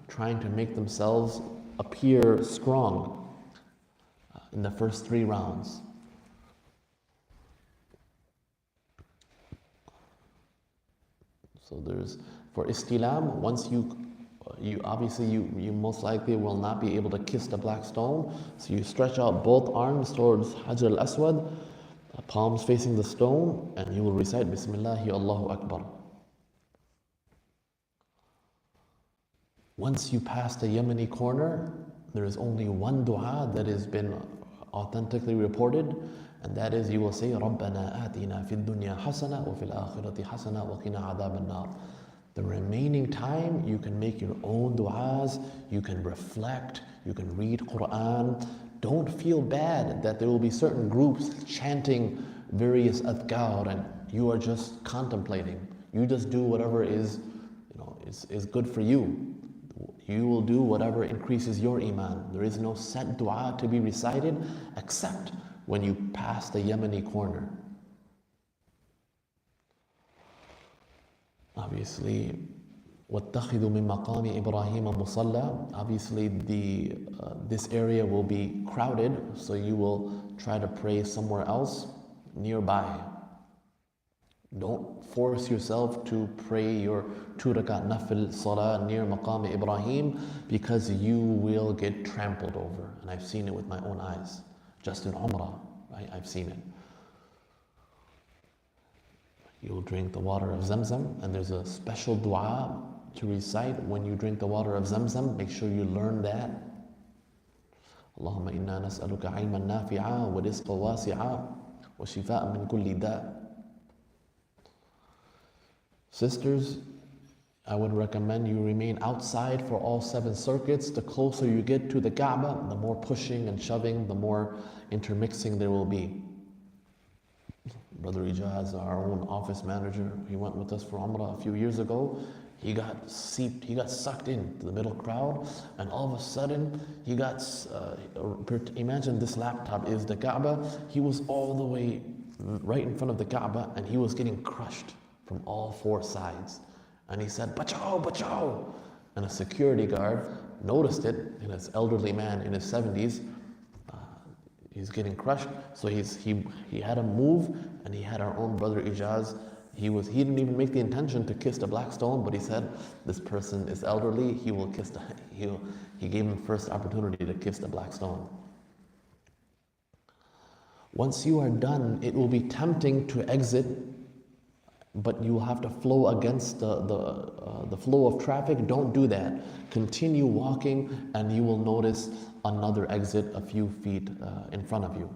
trying to make themselves appear strong in the first 3 rounds. So for istilam, once you obviously you most likely will not be able to kiss the black stone, so you stretch out both arms towards Hajar al-Aswad, palms facing the stone, and you will recite Bismillahi Allahu Akbar. Once you pass the Yemeni corner, there is only one dua that has been authentically reported, and that is you will say رَبَّنَا آتِنَا فِي الدُّنْيَا حَسَنَةً وَفِي الْآخِرَةِ حَسَنَةً وَقِنَا عَذَابَ النَّارِ. The remaining time, you can make your own du'as, you can reflect, you can read Quran. Don't feel bad that there will be certain groups chanting various adhkar and you are just contemplating. You just do whatever is good for you. You will do whatever increases your iman. There is no set dua to be recited except when you pass the Yemeni corner. Obviously, وَاتَّخِذُوا مِن مَقَامِ إِبْرَاهِيمَ مُصَلَّى. Obviously, this area will be crowded, so you will try to pray somewhere else nearby. Don't force yourself to pray your 2 rakat nafil salah near Maqam Ibrahim, because you will get trampled over. And I've seen it with my own eyes. Just in Umrah, I've seen it. You'll drink the water of Zamzam, and there's a special dua to recite when you drink the water of Zamzam. Make sure you learn that. Allahumma inna nas'aluka ilman nafi'a wa rizqa wasi'a wa shifa'an min kulli da'. Sisters, I would recommend you remain outside for all 7 circuits. The closer you get to the Kaaba, the more pushing and shoving, the more intermixing there will be. Brother Ijaz, our own office manager, he went with us for Umrah a few years ago. He got sucked into the middle crowd, and all of a sudden, he got, imagine this laptop is the Kaaba. He was all the way right in front of the Kaaba, and he was getting crushed from all 4 sides. And he said, "Bachao, bachao!" And a security guard noticed it, and this elderly man in his 70s, he's getting crushed. So he had to move, and he had our own brother Ijaz. He didn't even make the intention to kiss the black stone, but he said, "This person is elderly. He gave him first opportunity to kiss the black stone." Once you are done, it will be tempting to exit, but you will have to flow against the flow of traffic. Don't do that. Continue walking, and you will notice another exit a few feet in front of you.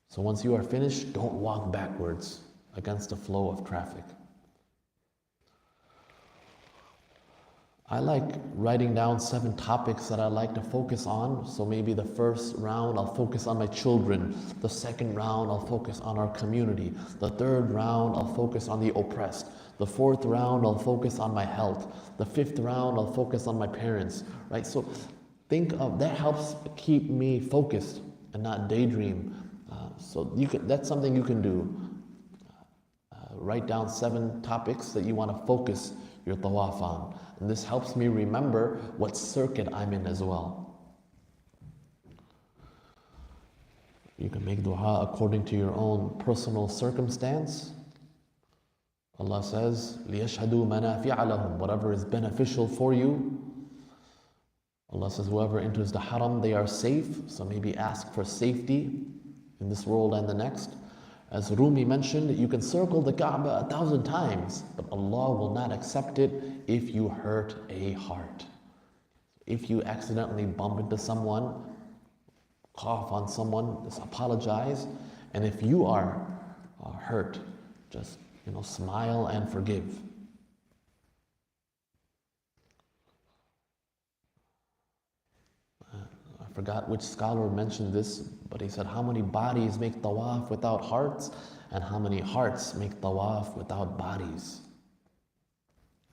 So once you are finished, don't walk backwards against the flow of traffic. I like writing down 7 topics that I like to focus on. So maybe the first round I'll focus on my children. The second round I'll focus on our community. The third round I'll focus on the oppressed. The fourth round I'll focus on my health. The fifth round I'll focus on my parents. Right? So think of that, helps keep me focused and not daydream. That's something you can do. Write down 7 topics that you want to focus your tawaf on. And this helps me remember what circuit I'm in as well. You can make dua according to your own personal circumstance. Allah says, لِيَشْهَدُوا مَنَافِعَ لَهُمْ, whatever is beneficial for you. Allah says, whoever enters the haram, they are safe. So maybe ask for safety in this world and the next. As Rumi mentioned, you can circle the Kaaba 1,000 times, but Allah will not accept it if you hurt a heart. If you accidentally bump into someone, cough on someone, just apologize. And if you are hurt, just smile and forgive. I forgot which scholar mentioned this, but he said, how many bodies make tawaf without hearts, and how many hearts make tawaf without bodies?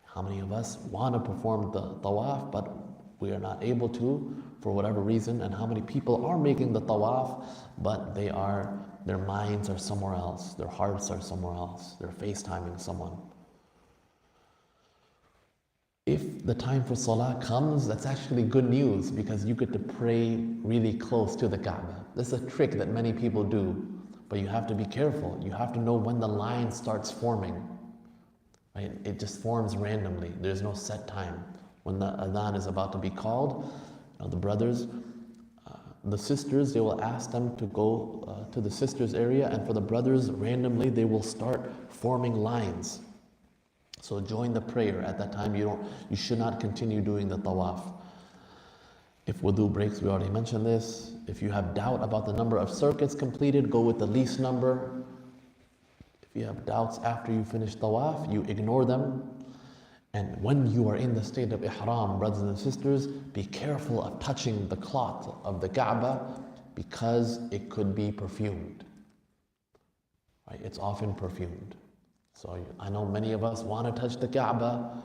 How many of us want to perform the tawaf, but we are not able to for whatever reason? And how many people are making the tawaf, but their minds are somewhere else, their hearts are somewhere else, they're FaceTiming someone. If the time for salah comes, that's actually good news, because you get to pray really close to the Kaaba. This is a trick that many people do, but you have to be careful. You have to know when the line starts forming. Right? It just forms randomly. There's no set time. When the adhan is about to be called, the brothers, the sisters, they will ask them to go to the sisters' area, and for the brothers, randomly, they will start forming lines. So join the prayer at that time. You should not continue doing the tawaf. If wudu breaks, we already mentioned this. If you have doubt about the number of circuits completed, go with the least number. If you have doubts after you finish tawaf, you ignore them. And when you are in the state of ihram, brothers and sisters, be careful of touching the cloth of the Kaaba, because it could be perfumed. Right? It's often perfumed. So I know many of us want to touch the Kaaba,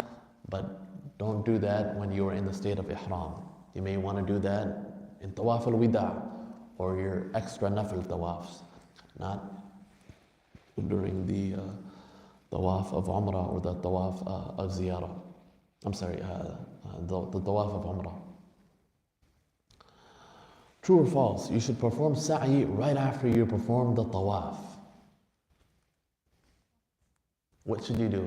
but don't do that when you are in the state of ihram. You may want to do that in tawaf al-wida, or your extra nafil tawafs, not during the tawaf of Umrah or the tawaf of ziyarah. I'm sorry, the tawaf of Umrah. True or false? You should perform sa'i right after you perform the tawaf. What should you do?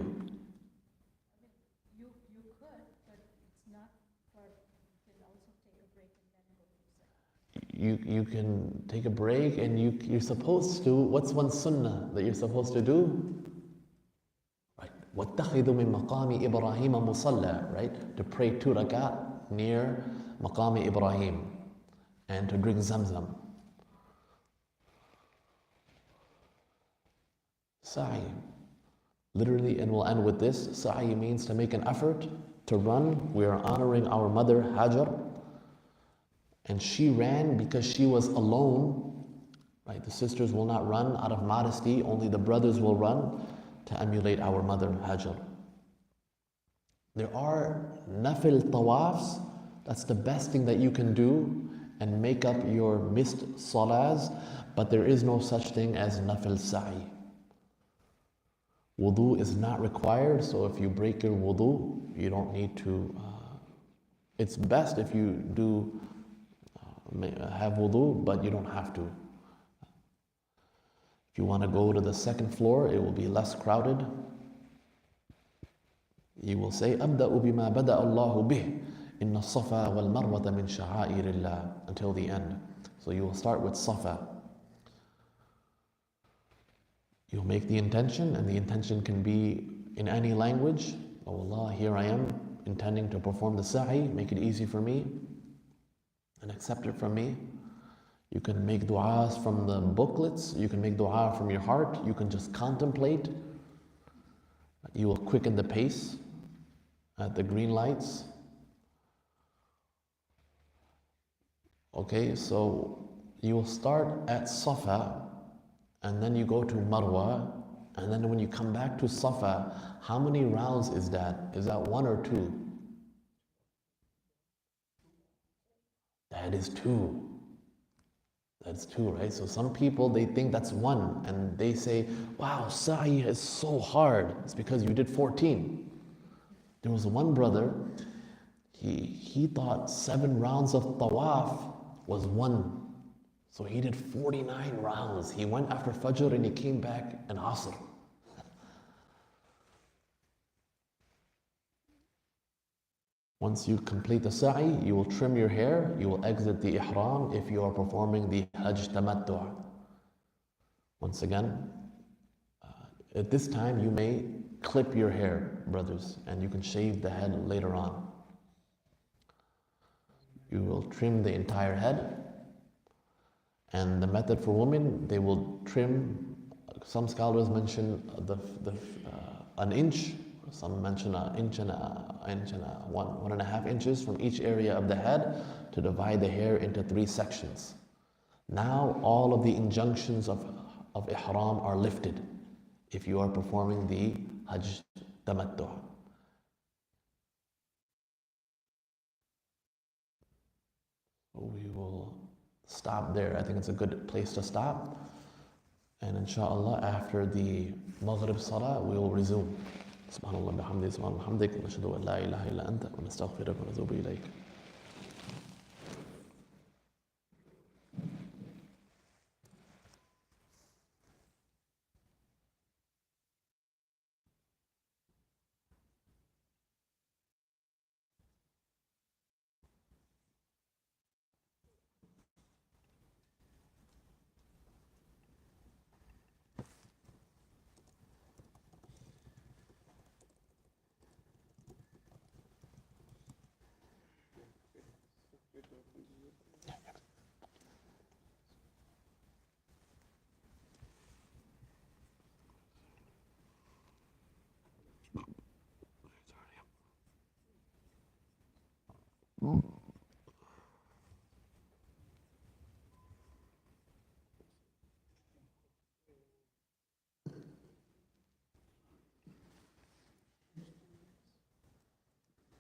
You could, but it's not for, you can also take a break and then go to sa'i. You can take a break, and you're supposed to, what's one sunnah that you're supposed to do? Right. وَاتَّخِذُوا مِن مَقَامِ إِبْرَاهِيمَ مُصَلَّى, right? To pray 2 rakat near Maqam Ibrahim, and to drink Zamzam. Sa'i. Literally, and we'll end with this, sa'i means to make an effort, to run. We are honoring our mother Hajar. And she ran because she was alone, right? The sisters will not run out of modesty, only the brothers will run to emulate our mother Hajar. There are nafil tawafs, that's the best thing that you can do and make up your missed salahs, but there is no such thing as nafil sa'i. Wudu is not required, so if you break your wudu, you don't need to. It's best if you do have wudu, but you don't have to. If you want to go to the second floor, it will be less crowded. You will say, أَبْدَأُ بِمَا بَدَأَ اللَّهُ بِهِ إِنَّ الصَّفَا وَالْمَرْوَةَ مِنْ شَعَائِرِ اللَّهِ until the end. So you will start with Safa. You'll make the intention, and the intention can be in any language. Oh Allah, here I am, intending to perform the sa'i, make it easy for me, and accept it from me. You can make du'as from the booklets, you can make du'a from your heart, you can just contemplate. You will quicken the pace at the green lights. Okay, so you will start at Safa, and then you go to Marwa, and then when you come back to Safa, how many rounds is that? Is that 1 or 2? That is 2. That's 2, right? So some people, they think that's 1, and they say, wow, sa'i is so hard. It's because you did 14. There was one brother, he thought 7 rounds of tawaf was 1. So he did 49 rounds. He went after Fajr and he came back in Asr. Once you complete the sa'i, you will trim your hair, you will exit the ihram if you are performing the Hajj tamattu'. Once again, at this time you may clip your hair, brothers, and you can shave the head later on. You will trim the entire head. And the method for women, they will trim, some scholars mention an inch, some mention an inch and one and a half inches from each area of the head to divide the hair into 3 sections. Now all of the injunctions of ihram are lifted if you are performing the Hajj tamattu'. We will stop there. I think it's a good place to stop. And inshallah, after the Maghrib Salah, we will resume. Subhanallah bihamdi, subhanallah hamdik, nashhadu an la ilaha illa anta, wa nastaghfiruka wa natubu ilayk. Mm.